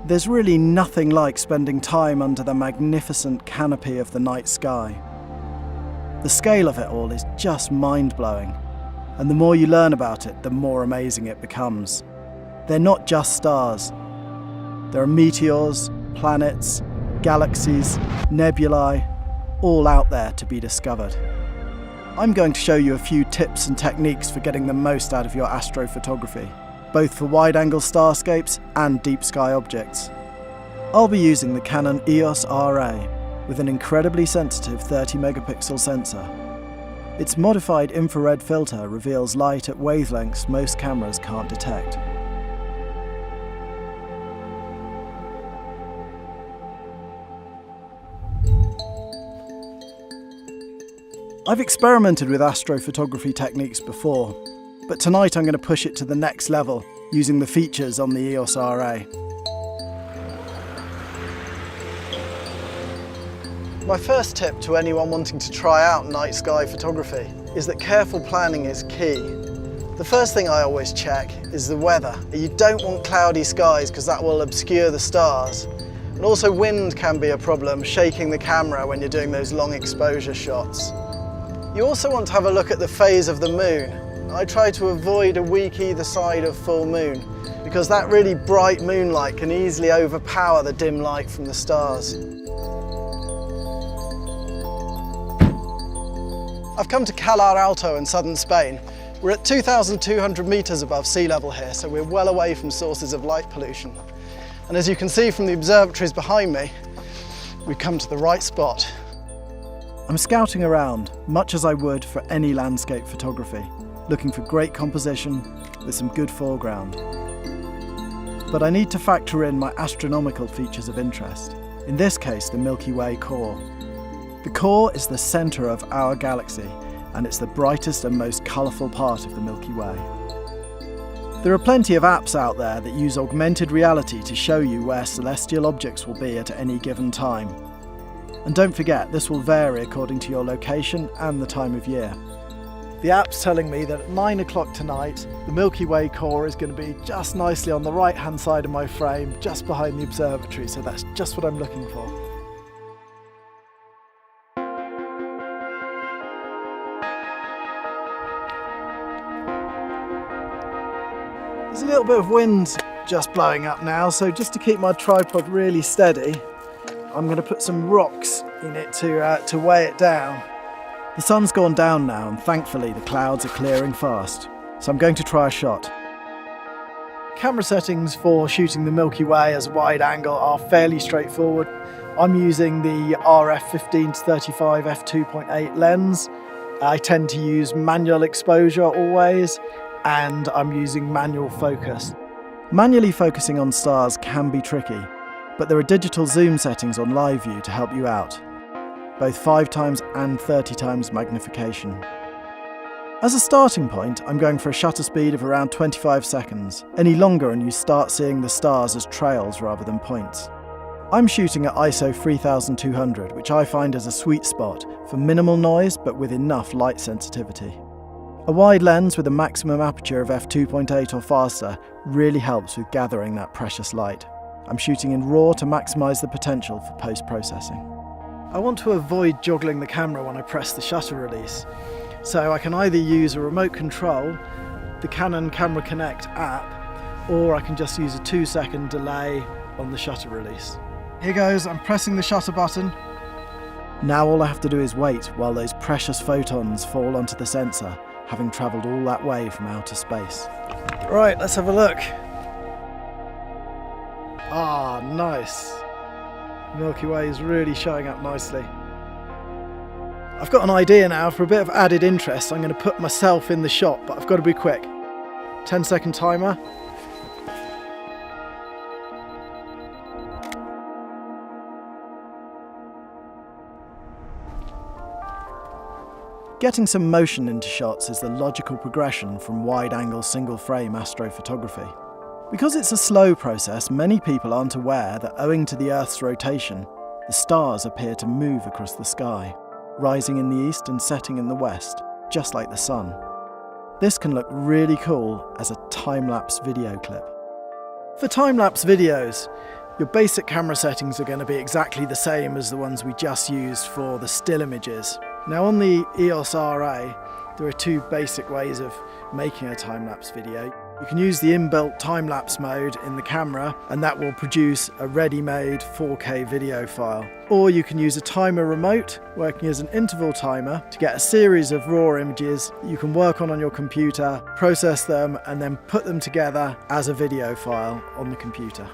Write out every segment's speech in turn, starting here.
There's really nothing like spending time under the magnificent canopy of the night sky. The scale of it all is just mind-blowing, and the more you learn about it, the more amazing it becomes. They're not just stars. There are meteors, planets, galaxies, nebulae, all out there to be discovered. I'm going to show you a few tips and techniques for getting the most out of your astrophotography, both for wide-angle starscapes and deep sky objects. I'll be using the Canon EOS Ra with an incredibly sensitive 30-megapixel sensor. Its modified infrared filter reveals light at wavelengths most cameras can't detect. I've experimented with astrophotography techniques before, but tonight I'm going to push it to the next level using the features on the EOS Ra. My first tip to anyone wanting to try out night sky photography is that careful planning is key. The first thing I always check is the weather. You don't want cloudy skies because that will obscure the stars. And also wind can be a problem, shaking the camera when you're doing those long exposure shots. You also want to have a look at the phase of the moon. I try to avoid a week either side of full moon because that really bright moonlight can easily overpower the dim light from the stars. I've come to Calar Alto in southern Spain. We're at 2,200 meters above sea level here, so we're well away from sources of light pollution. And as you can see from the observatories behind me, we've come to the right spot. I'm scouting around, much as I would for any landscape photography, looking for great composition with some good foreground. But I need to factor in my astronomical features of interest, in this case the Milky Way core. The core is the centre of our galaxy, and it's the brightest and most colourful part of the Milky Way. There are plenty of apps out there that use augmented reality to show you where celestial objects will be at any given time. And don't forget, this will vary according to your location and the time of year. The app's telling me that at 9 o'clock tonight, the Milky Way core is going to be just nicely on the right-hand side of my frame, just behind the observatory, so that's just what I'm looking for. There's a little bit of wind just blowing up now, so just to keep my tripod really steady, I'm going to put some rocks in it to weigh it down. The sun's gone down now, and thankfully the clouds are clearing fast, so I'm going to try a shot. Camera settings for shooting the Milky Way as wide angle are fairly straightforward. I'm using the RF 15-35 f2.8 lens. I tend to use manual exposure always, and I'm using manual focus. Manually focusing on stars can be tricky, but there are digital zoom settings on live view to help you out, both 5x and 30x magnification. As a starting point, I'm going for a shutter speed of around 25 seconds. Any longer and you start seeing the stars as trails rather than points. I'm shooting at ISO 3200, which I find is a sweet spot for minimal noise but with enough light sensitivity. A wide lens with a maximum aperture of f2.8 or faster really helps with gathering that precious light. I'm shooting in RAW to maximise the potential for post-processing. I want to avoid juggling the camera when I press the shutter release, so I can either use a remote control, the Canon Camera Connect app, or I can just use a 2-second delay on the shutter release. Here goes, I'm pressing the shutter button. Now all I have to do is wait while those precious photons fall onto the sensor, having travelled all that way from outer space. Right, let's have a look. Ah, nice. Milky Way is really showing up nicely. I've got an idea now. For a bit of added interest, I'm going to put myself in the shot, but I've got to be quick. 10-second timer. Getting some motion into shots is the logical progression from wide-angle single-frame astrophotography. Because it's a slow process, many people aren't aware that owing to the Earth's rotation, the stars appear to move across the sky, rising in the east and setting in the west, just like the sun. This can look really cool as a time-lapse video clip. For time-lapse videos, Your basic camera settings are going to be exactly the same as the ones we just used for the still images. Now on the EOS RA, there are two basic ways of making a time-lapse video. You can use the inbuilt time-lapse mode in the camera and that will produce a ready-made 4K video file. Or you can use a timer remote working as an interval timer to get a series of raw images you can work on your computer, process them and then put them together as a video file on the computer.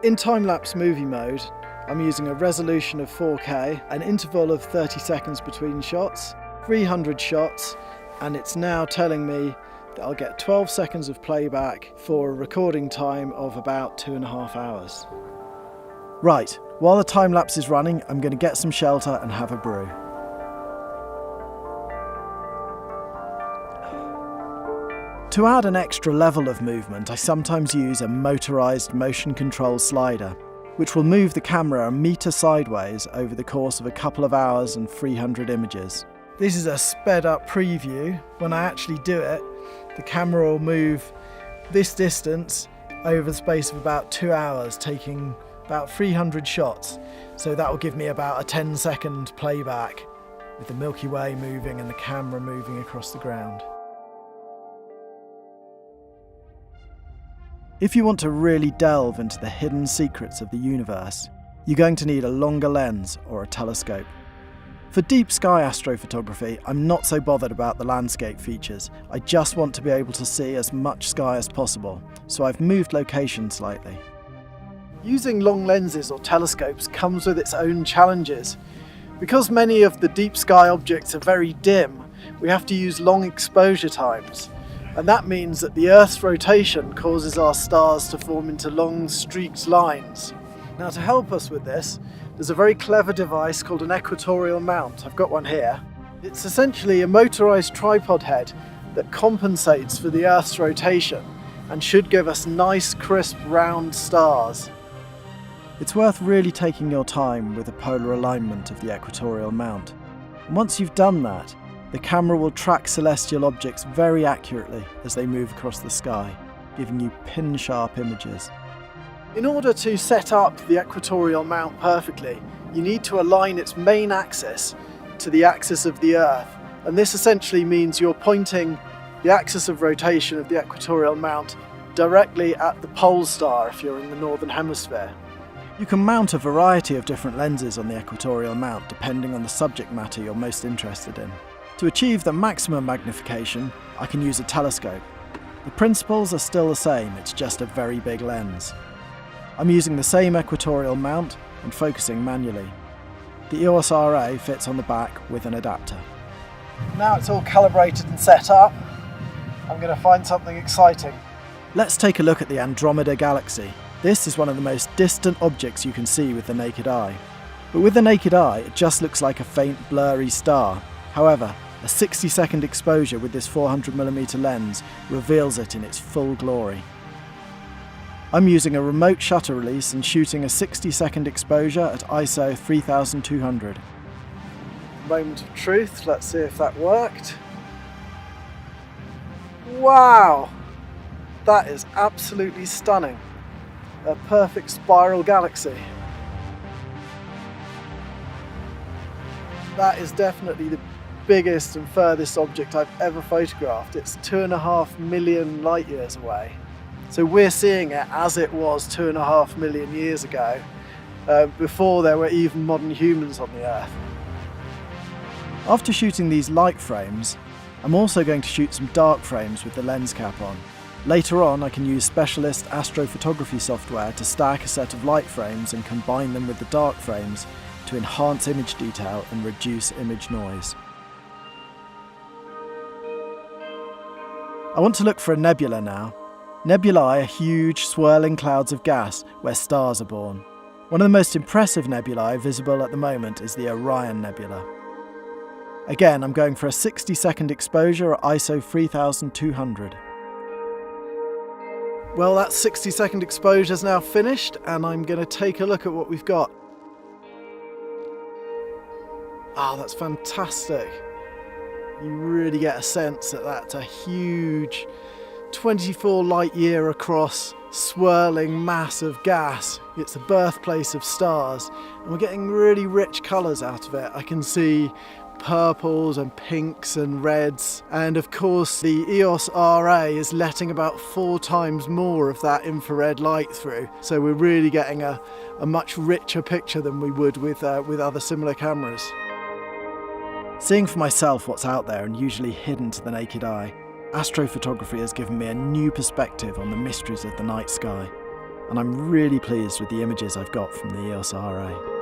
In time-lapse movie mode, I'm using a resolution of 4K, an interval of 30 seconds between shots, 300 shots, and it's now telling me that I'll get 12 seconds of playback for a recording time of about 2.5 hours. Right, while the time lapse is running, I'm going to get some shelter and have a brew. To add an extra level of movement, I sometimes use a motorised motion control slider, which will move the camera a metre sideways over the course of a couple of hours and 300 images. This is a sped up preview. When I actually do it, the camera will move this distance over the space of about 2 hours, taking about 300 shots. So that will give me about a 10-second playback with the Milky Way moving and the camera moving across the ground. If you want to really delve into the hidden secrets of the universe, you're going to need a longer lens or a telescope. For deep sky astrophotography, I'm not so bothered about the landscape features. I just want to be able to see as much sky as possible, so I've moved location slightly. Using long lenses or telescopes comes with its own challenges. Because many of the deep sky objects are very dim, we have to use long exposure times. And that means that the Earth's rotation causes our stars to form into long streaked lines. Now to help us with this, there's a very clever device called an equatorial mount. I've got one here. It's essentially a motorised tripod head that compensates for the Earth's rotation and should give us nice, crisp, round stars. It's worth really taking your time with the polar alignment of the equatorial mount. And once you've done that, the camera will track celestial objects very accurately as they move across the sky, giving you pin-sharp images. In order to set up the equatorial mount perfectly, you need to align its main axis to the axis of the Earth, and this essentially means you're pointing the axis of rotation of the equatorial mount directly at the pole star if you're in the northern hemisphere. You can mount a variety of different lenses on the equatorial mount depending on the subject matter you're most interested in. To achieve the maximum magnification, I can use a telescope. The principles are still the same, it's just a very big lens. I'm using the same equatorial mount and focusing manually. The EOS RA fits on the back with an adapter. Now it's all calibrated and set up, I'm going to find something exciting. Let's take a look at the Andromeda Galaxy. This is one of the most distant objects you can see with the naked eye. But with the naked eye, it just looks like a faint blurry star. However, a 60-second exposure with this 400mm lens reveals it in its full glory. I'm using a remote shutter release and shooting a 60-second exposure at ISO 3200. Moment of truth, let's see if that worked. Wow! That is absolutely stunning. A perfect spiral galaxy. That is definitely the biggest and furthest object I've ever photographed. It's 2.5 million light years away. So we're seeing it as it was 2.5 million years ago, before there were even modern humans on the Earth. After shooting these light frames, I'm also going to shoot some dark frames with the lens cap on. Later on, I can use specialist astrophotography software to stack a set of light frames and combine them with the dark frames to enhance image detail and reduce image noise. I want to look for a nebula now. Nebulae are huge, swirling clouds of gas where stars are born. One of the most impressive nebulae visible at the moment is the Orion Nebula. Again, I'm going for a 60-second exposure at ISO 3200. Well, that 60-second exposure is now finished, and I'm going to take a look at what we've got. Ah, that's fantastic. You really get a sense that that's a huge 24 light year across swirling mass of gas. It's the birthplace of stars, and we're getting really rich colours out of it. I can see purples and pinks and reds, and of course the EOS RA is letting about 4 times more of that infrared light through, so we're really getting a much richer picture than we would with other similar cameras. Seeing for myself what's out there and usually hidden to the naked eye, astrophotography has given me a new perspective on the mysteries of the night sky, and I'm really pleased with the images I've got from the EOS RA.